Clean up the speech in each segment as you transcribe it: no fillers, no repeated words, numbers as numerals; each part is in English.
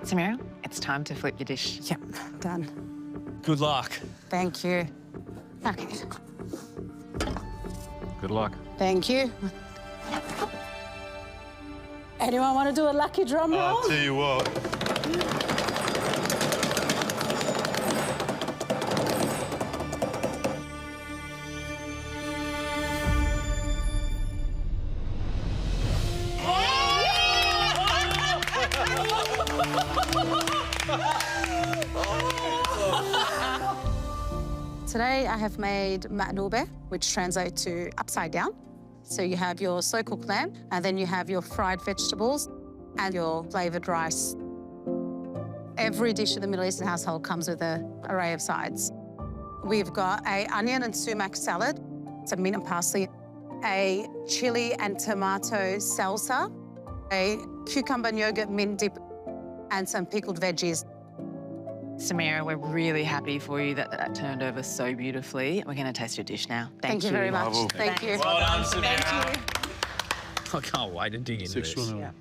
Samira, it's time to flip your dish. Yep, done. Good luck. Thank you. Okay. Good luck. Thank you. Anyone want to do a lucky drum roll? I'll tell you what. Today I have made Makloubeh, which translates to upside down. So you have your slow-cooked lamb, and then you have your fried vegetables and your flavoured rice. Every dish in the Middle Eastern household comes with an array of sides. We've got a onion and sumac salad, some mint and parsley, a chili and tomato salsa, a cucumber and yogurt mint dip, and some pickled veggies. Samira, we're really happy for you that turned over so beautifully. We're going to taste your dish now. Thank you very much. Bravo. Thank you. Well done, Samira. Thank you. I can't wait to dig into this. Sexual. Yeah.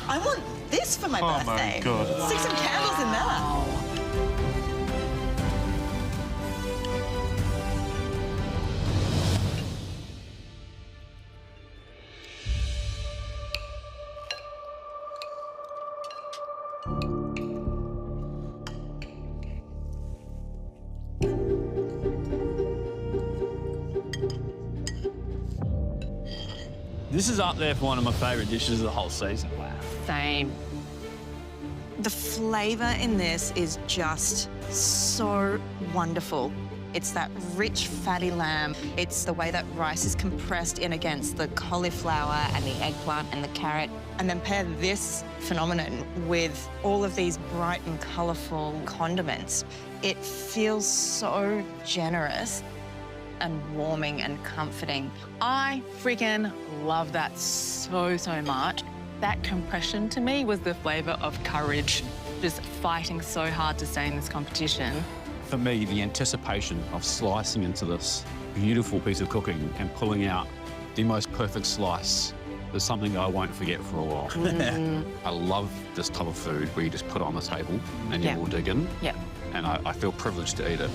I want this for my birthday. Oh, my God. Stick some candles in there. This is up there for one of my favourite dishes of the whole season. Wow. Same. The flavour in this is just so wonderful. It's that rich, fatty lamb. It's the way that rice is compressed in against the cauliflower and the eggplant and the carrot. And then pair this phenomenon with all of these bright and colourful condiments. It feels so generous and warming and comforting. I freaking love that so much. That compression to me was the flavour of courage, just fighting so hard to stay in this competition. For me, the anticipation of slicing into this beautiful piece of cooking and pulling out the most perfect slice is something I won't forget for a while. I love this type of food where you just put it on the table and you Yeah. all dig in. Yeah. And I feel privileged to eat it.